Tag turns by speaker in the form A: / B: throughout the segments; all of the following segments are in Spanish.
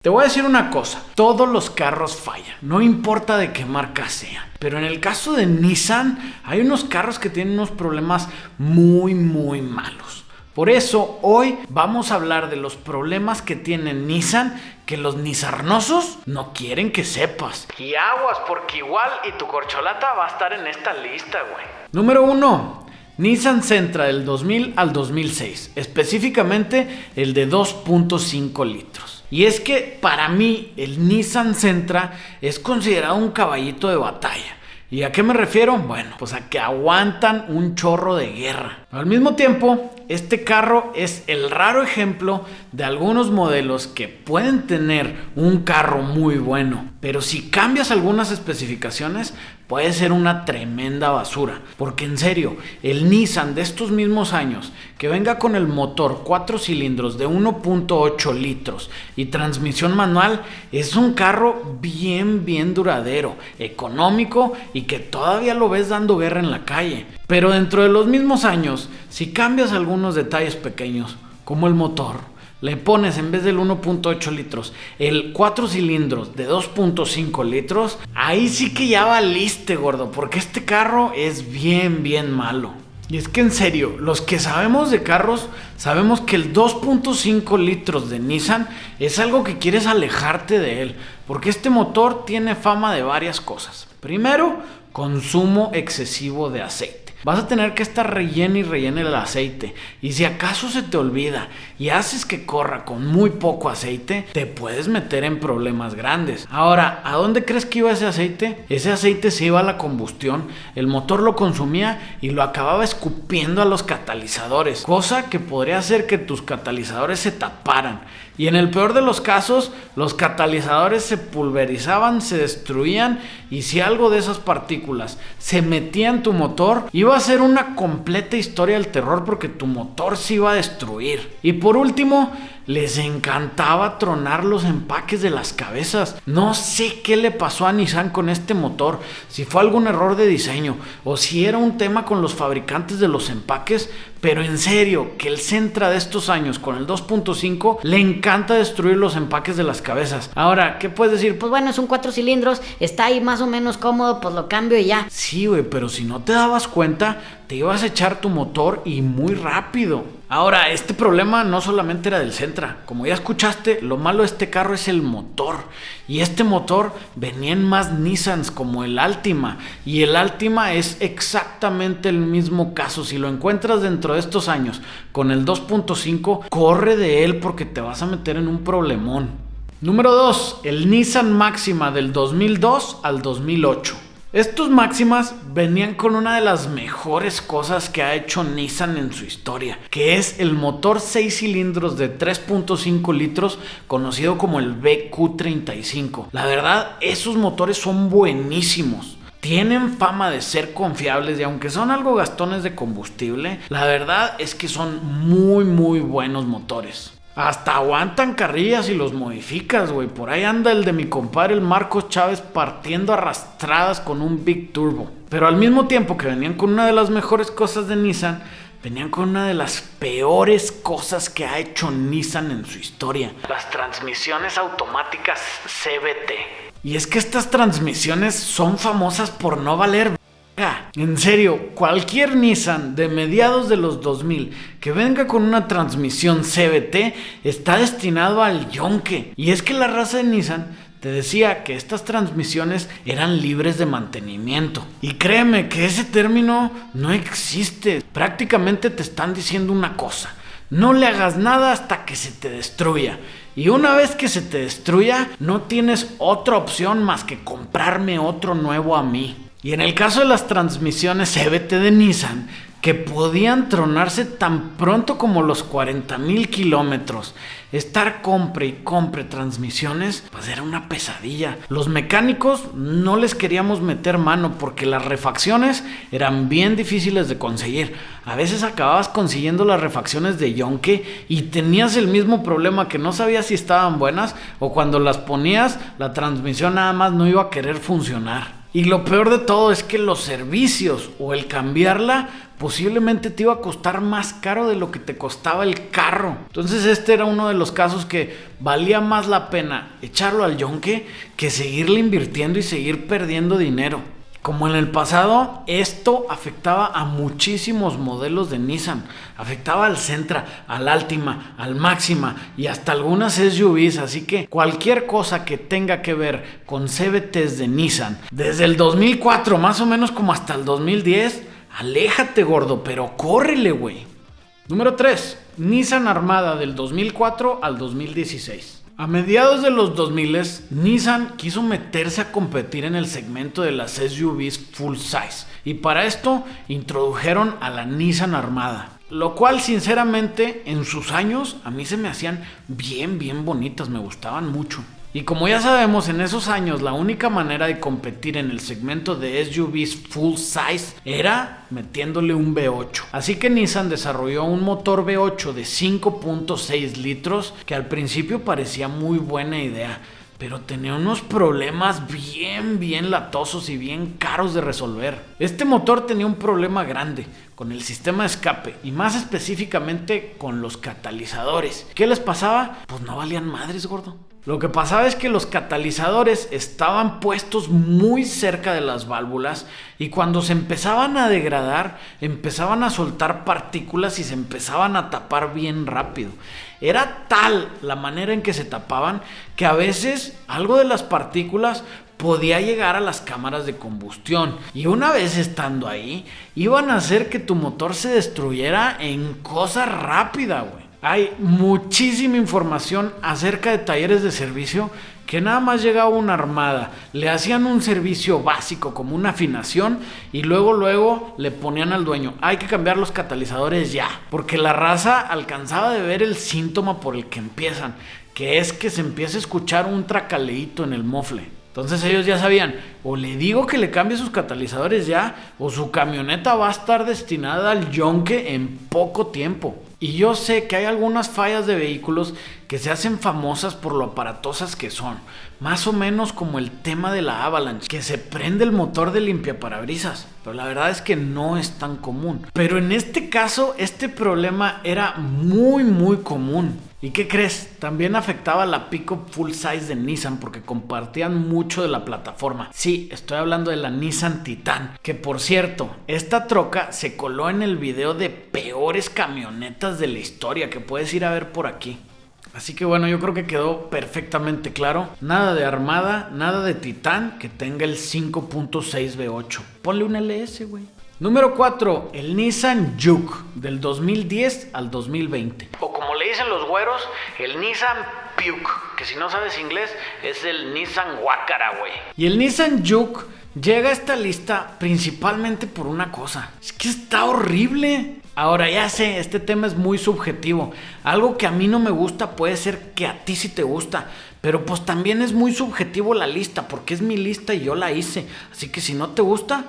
A: Te voy a decir una cosa, todos los carros fallan, no importa de qué marca sean. Pero en el caso de Nissan, hay unos carros que tienen unos problemas muy malos. Por eso hoy vamos a hablar de los problemas que tiene Nissan que los nisarnosos no quieren que sepas. Y aguas, porque igual y tu corcholata va a estar en esta lista, güey. Número 1. Nissan Sentra del 2000 al 2006, específicamente el de 2.5 litros. Y es que para mí el Nissan Sentra es considerado un caballito de batalla. ¿Y a qué me refiero? Bueno, pues a que aguantan un chorro de guerra. Al mismo tiempo, este carro es el raro ejemplo de algunos modelos que pueden tener un carro muy bueno, pero si cambias algunas especificaciones, puede ser una tremenda basura. Porque en serio, el Nissan de estos mismos años, que venga con el motor 4 cilindros de 1.8 litros y transmisión manual, es un carro bien duradero, económico y que todavía lo ves dando guerra en la calle. Pero dentro de los mismos años, si cambias algunos detalles pequeños, como el motor, le pones en vez del 1.8 litros el 4 cilindros de 2.5 litros, ahí sí que ya valiste, gordo, porque este carro es bien malo. Y es que en serio, los que sabemos de carros, sabemos que el 2.5 litros de Nissan es algo que quieres alejarte de él, porque este motor tiene fama de varias cosas. Primero, consumo excesivo de aceite. Vas a tener que estar rellene el aceite, y si acaso se te olvida y haces que corra con muy poco aceite, te puedes meter en problemas grandes. Ahora, ¿a dónde crees que iba ese aceite? Ese aceite se iba a la combustión, el motor lo consumía y lo acababa escupiendo a los catalizadores, cosa que podría hacer que tus catalizadores se taparan. Y en el peor de los casos, los catalizadores se pulverizaban, se destruían, y si algo de esas partículas se metía en tu motor, iba a ser una completa historia del terror, porque tu motor se iba a destruir. Y por último, les encantaba tronar los empaques de las cabezas. No sé qué le pasó a Nissan con este motor, si fue algún error de diseño o si era un tema con los fabricantes de los empaques, pero en serio, que el Sentra de estos años con el 2.5 le encanta destruir los empaques de las cabezas. Ahora, ¿qué puedes decir?
B: Pues bueno, es un 4 cilindros, está ahí más o menos cómodo, pues lo cambio y ya.
A: Sí, güey, pero si no te dabas cuenta, te ibas a echar tu motor y muy rápido. Ahora, este problema no solamente era del Sentra. Como ya escuchaste, lo malo de este carro es el motor. Y este motor venía en más Nissans como el Altima. Y el Altima es exactamente el mismo caso. Si lo encuentras dentro de estos años con el 2.5, corre de él porque te vas a meter en un problemón. Número 2. El Nissan Máxima del 2002 al 2008. Estos Máximas venían con una de las mejores cosas que ha hecho Nissan en su historia, que es el motor 6 cilindros de 3.5 litros conocido como el BQ35. La verdad, esos motores son buenísimos. Tienen fama de ser confiables y aunque son algo gastones de combustible, la verdad es que son muy buenos motores. Hasta aguantan carrillas si los modificas, güey. Por ahí anda el de mi compadre, el Marcos Chávez, partiendo arrastradas con un Big Turbo. Pero al mismo tiempo que venían con una de las mejores cosas de Nissan, venían con una de las peores cosas que ha hecho Nissan en su historia: las transmisiones automáticas CVT. Y es que estas transmisiones son famosas por no valer. En serio, cualquier Nissan de mediados de los 2000 que venga con una transmisión CVT está destinado al yonque. Y es que la raza de Nissan te decía que estas transmisiones eran libres de mantenimiento. Y créeme que ese término no existe. Prácticamente te están diciendo una cosa: no le hagas nada hasta que se te destruya. Y una vez que se te destruya, no tienes otra opción más que comprarme otro nuevo a mí. Y en el caso de las transmisiones CVT de Nissan, que podían tronarse tan pronto como los 40,000 kilómetros, estar compre y compre transmisiones, pues era una pesadilla. Los mecánicos no les queríamos meter mano porque las refacciones eran bien difíciles de conseguir. A veces acababas consiguiendo las refacciones de yonque y tenías el mismo problema, que no sabías si estaban buenas, o cuando las ponías la transmisión nada más no iba a querer funcionar. Y lo peor de todo es que los servicios o el cambiarla posiblemente te iba a costar más caro de lo que te costaba el carro. Entonces este era uno de los casos que valía más la pena echarlo al yonque que seguirle invirtiendo y seguir perdiendo dinero. Como en el pasado, esto afectaba a muchísimos modelos de Nissan. Afectaba al Sentra, al Altima, al Máxima y hasta algunas SUVs. Así que cualquier cosa que tenga que ver con CVTs de Nissan, desde el 2004 más o menos como hasta el 2010, aléjate, gordo, pero córrele, güey. Número 3. Nissan Armada del 2004 al 2016. A mediados de los 2000, Nissan quiso meterse a competir en el segmento de las SUVs full size y para esto introdujeron a la Nissan Armada, lo cual sinceramente en sus años a mí se me hacían bien bonitas, me gustaban mucho. Y como ya sabemos, en esos años la única manera de competir en el segmento de SUVs full size era metiéndole un V8. Así que Nissan desarrolló un motor V8 de 5.6 litros que al principio parecía muy buena idea, pero tenía unos problemas bien latosos y bien caros de resolver. Este motor tenía un problema grande con el sistema de escape y más específicamente con los catalizadores. ¿Qué les pasaba? Pues no valían madres, gordo. Lo que pasaba es que los catalizadores estaban puestos muy cerca de las válvulas y cuando se empezaban a degradar, empezaban a soltar partículas y se empezaban a tapar bien rápido. Era tal la manera en que se tapaban que a veces algo de las partículas podía llegar a las cámaras de combustión y una vez estando ahí, iban a hacer que tu motor se destruyera en cosa rápida, güey. Hay muchísima información acerca de talleres de servicio que nada más llegaba una Armada, le hacían un servicio básico como una afinación y luego le ponían al dueño: hay que cambiar los catalizadores ya, porque la raza alcanzaba de ver el síntoma por el que empiezan, que es que se empieza a escuchar un tracaleíto en el mofle. Entonces ellos ya sabían, o le digo que le cambie sus catalizadores ya, o su camioneta va a estar destinada al yonque en poco tiempo. Y yo sé que hay algunas fallas de vehículos que se hacen famosas por lo aparatosas que son, más o menos como el tema de la Avalanche, que se prende el motor de limpiaparabrisas, pero la verdad es que no es tan común. Pero en este caso, este problema era muy común. ¿Y qué crees? También afectaba la pickup full size de Nissan porque compartían mucho de la plataforma. Sí, estoy hablando de la Nissan Titan, que por cierto, esta troca se coló en el video de peores camionetas de la historia que puedes ir a ver por aquí. Así que bueno, yo creo que quedó perfectamente claro. Nada de Armada, nada de Titan que tenga el 5.6 V8. Ponle un LS, güey. Número 4, el Nissan Juke del 2010 al 2020. O como le dicen los güeros, el Nissan Puke, que si no sabes inglés es el Nissan Guácara, güey. Y el Nissan Juke llega a esta lista principalmente por una cosa: es que está horrible. Ahora ya sé, este tema es muy subjetivo. Algo que a mí no me gusta puede ser que a ti sí te gusta, pero pues también es muy subjetivo la lista, porque es mi lista y yo la hice. Así que si no te gusta...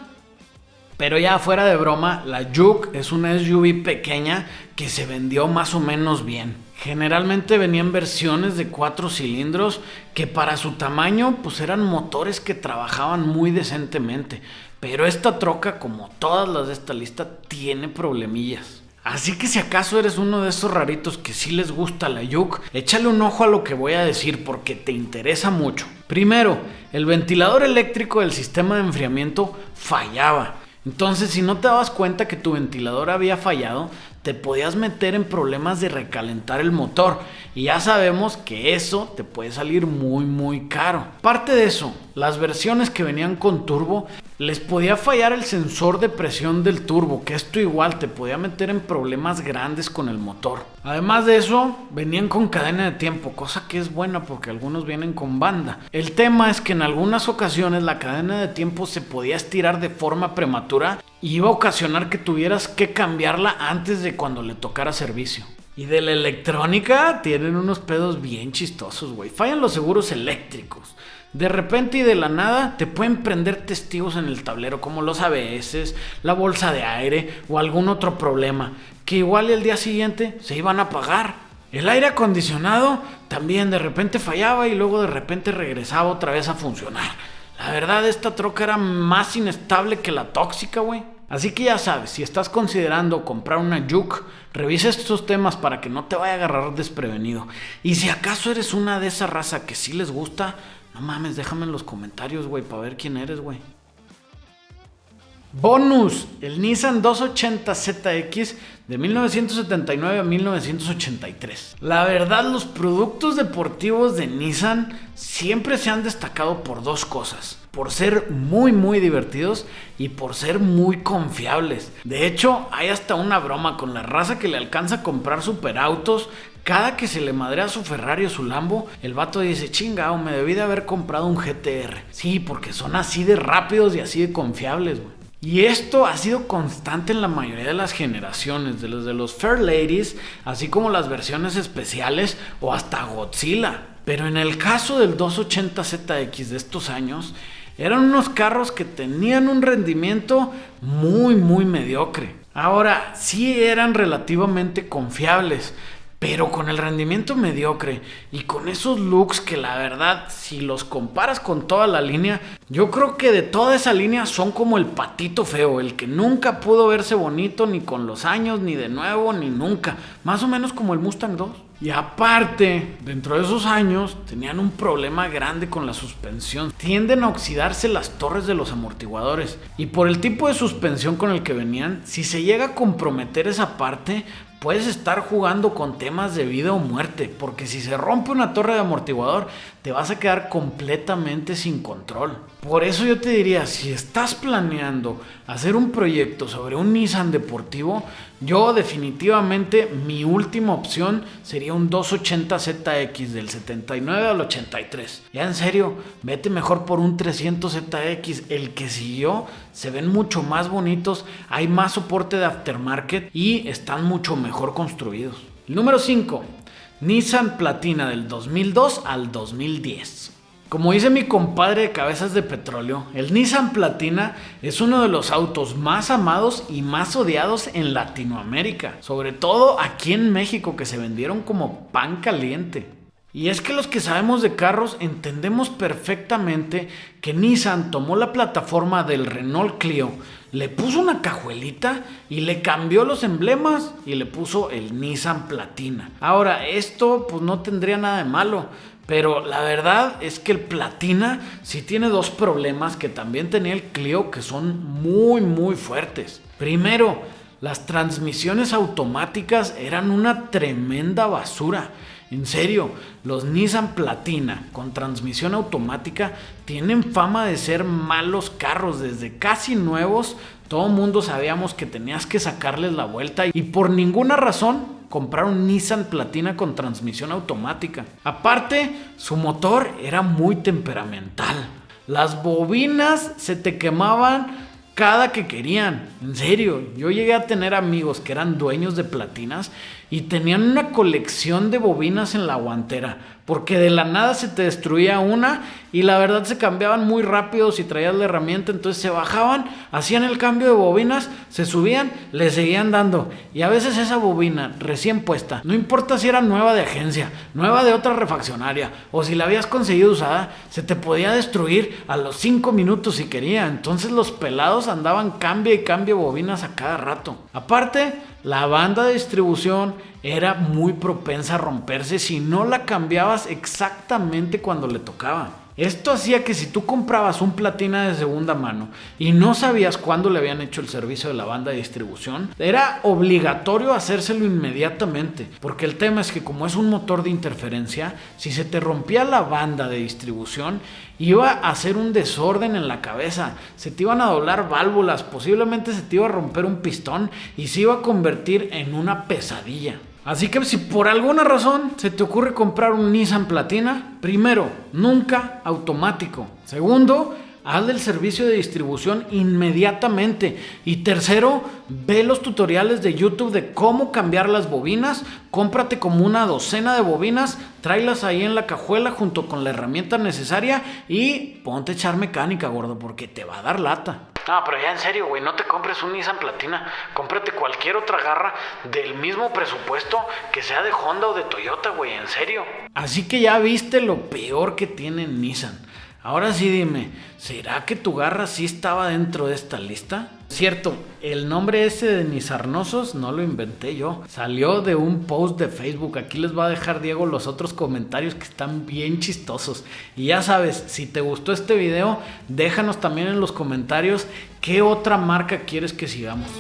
A: Pero ya fuera de broma, la Juke es una SUV pequeña que se vendió más o menos bien. Generalmente venían versiones de 4 cilindros que para su tamaño pues eran motores que trabajaban muy decentemente. Pero esta troca, como todas las de esta lista, tiene problemillas. Así que si acaso eres uno de esos raritos que sí les gusta la Juke, échale un ojo a lo que voy a decir porque te interesa mucho. Primero, el ventilador eléctrico del sistema de enfriamiento fallaba. Entonces, si no te dabas cuenta que tu ventilador había fallado, te podías meter en problemas de recalentar el motor. Y ya sabemos que eso te puede salir muy caro. Aparte de eso, las versiones que venían con turbo, les podía fallar el sensor de presión del turbo, que esto igual te podía meter en problemas grandes con el motor. Además de eso, venían con cadena de tiempo, cosa que es buena porque algunos vienen con banda. El tema es que en algunas ocasiones la cadena de tiempo se podía estirar de forma prematura y iba a ocasionar que tuvieras que cambiarla antes de cuando le tocara servicio. Y de la electrónica tienen unos pedos bien chistosos, güey. Fallan los seguros eléctricos. De repente y de la nada te pueden prender testigos en el tablero como los ABS, la bolsa de aire o algún otro problema que igual el día siguiente se iban a apagar. El aire acondicionado también de repente fallaba y luego de repente regresaba otra vez a funcionar. La verdad, esta troca era más inestable que la tóxica, güey. Así que ya sabes, si estás considerando comprar una Juke, revisa estos temas para que no te vaya a agarrar desprevenido. Y si acaso eres una de esa raza que sí les gusta, no mames, déjame en los comentarios, güey, para ver quién eres, güey. Bonus, el Nissan 280ZX de 1979 a 1983. La verdad, los productos deportivos de Nissan siempre se han destacado por dos cosas: por ser muy divertidos y por ser muy confiables. De hecho, hay hasta una broma con la raza que le alcanza a comprar superautos. Cada que se le madrea su Ferrari o su Lambo, el vato dice: chingao, me debí de haber comprado un GTR. Sí, porque son así de rápidos y así de confiables, güey. Y esto ha sido constante en la mayoría de las generaciones, de los Fairladies, así como las versiones especiales o hasta Godzilla. Pero en el caso del 280ZX de estos años, eran unos carros que tenían un rendimiento muy mediocre. Ahora, sí eran relativamente confiables, pero con el rendimiento mediocre y con esos looks que la verdad, si los comparas con toda la línea, yo creo que de toda esa línea son como el patito feo, el que nunca pudo verse bonito ni con los años, ni de nuevo, ni nunca. Más o menos como el Mustang 2. Y aparte, dentro de esos años, tenían un problema grande con la suspensión. Tienden a oxidarse las torres de los amortiguadores. Y por el tipo de suspensión con el que venían, si se llega a comprometer esa parte, puedes estar jugando con temas de vida o muerte, porque si se rompe una torre de amortiguador, te vas a quedar completamente sin control. Por eso yo te diría, si estás planeando hacer un proyecto sobre un Nissan deportivo, yo definitivamente mi última opción sería un 280ZX del 79 al 83. Ya en serio, vete mejor por un 300ZX, el que siguió. Se ven mucho más bonitos, hay más soporte de aftermarket y están mucho mejor construidos. Número 5. Nissan Platina del 2002 al 2010. Como dice mi compadre de Cabezas de Petróleo, el Nissan Platina es uno de los autos más amados y más odiados en Latinoamérica, sobre todo aquí en México, que se vendieron como pan caliente. Y es que los que sabemos de carros entendemos perfectamente que Nissan tomó la plataforma del Renault Clio, le puso una cajuelita y le cambió los emblemas y le puso el Nissan Platina. Ahora, esto pues no tendría nada de malo, pero la verdad es que el Platina sí tiene dos problemas que también tenía el Clio, que son muy fuertes. Primero, las transmisiones automáticas eran una tremenda basura. En serio, los Nissan Platina con transmisión automática tienen fama de ser malos carros. Desde casi nuevos, todo mundo sabíamos que tenías que sacarles la vuelta y por ninguna razón comprar un Nissan Platina con transmisión automática. Aparte, su motor era muy temperamental. Las bobinas se te quemaban cada que querían. En serio, yo llegué a tener amigos que eran dueños de Platinas y tenían una colección de bobinas en la guantera, porque de la nada se te destruía una y la verdad se cambiaban muy rápido si traías la herramienta. Entonces se bajaban, hacían el cambio de bobinas, se subían, le seguían dando, y a veces esa bobina recién puesta, no importa si era nueva de agencia, nueva de otra refaccionaria o si la habías conseguido usada, se te podía destruir a los 5 minutos si quería. Entonces los pelados andaban cambia y cambia bobinas a cada rato. Aparte, la banda de distribución era muy propensa a romperse si no la cambiabas exactamente cuando le tocaba. Esto hacía que si tú comprabas un Platina de segunda mano y no sabías cuándo le habían hecho el servicio de la banda de distribución, era obligatorio hacérselo inmediatamente, porque el tema es que como es un motor de interferencia, si se te rompía la banda de distribución, iba a hacer un desorden en la cabeza, se te iban a doblar válvulas, posiblemente se te iba a romper un pistón y se iba a convertir en una pesadilla. Así que si por alguna razón se te ocurre comprar un Nissan Platina, primero, nunca automático. Segundo, hazle el servicio de distribución inmediatamente. Y tercero, ve los tutoriales de YouTube de cómo cambiar las bobinas. Cómprate como una docena de bobinas, tráelas ahí en la cajuela junto con la herramienta necesaria y ponte a echar mecánica, gordo, porque te va a dar lata. No, pero ya en serio, güey, no te compres un Nissan Platina, cómprate cualquier otra garra del mismo presupuesto, que sea de Honda o de Toyota, güey, en serio. Así que ya viste lo peor que tiene Nissan. Ahora sí dime, ¿será que tu garra sí estaba dentro de esta lista? Cierto, el nombre ese de Nizarnosos no lo inventé yo. Salió de un post de Facebook. Aquí les va a dejar Diego los otros comentarios que están bien chistosos. Y ya sabes, si te gustó este video, déjanos también en los comentarios qué otra marca quieres que sigamos.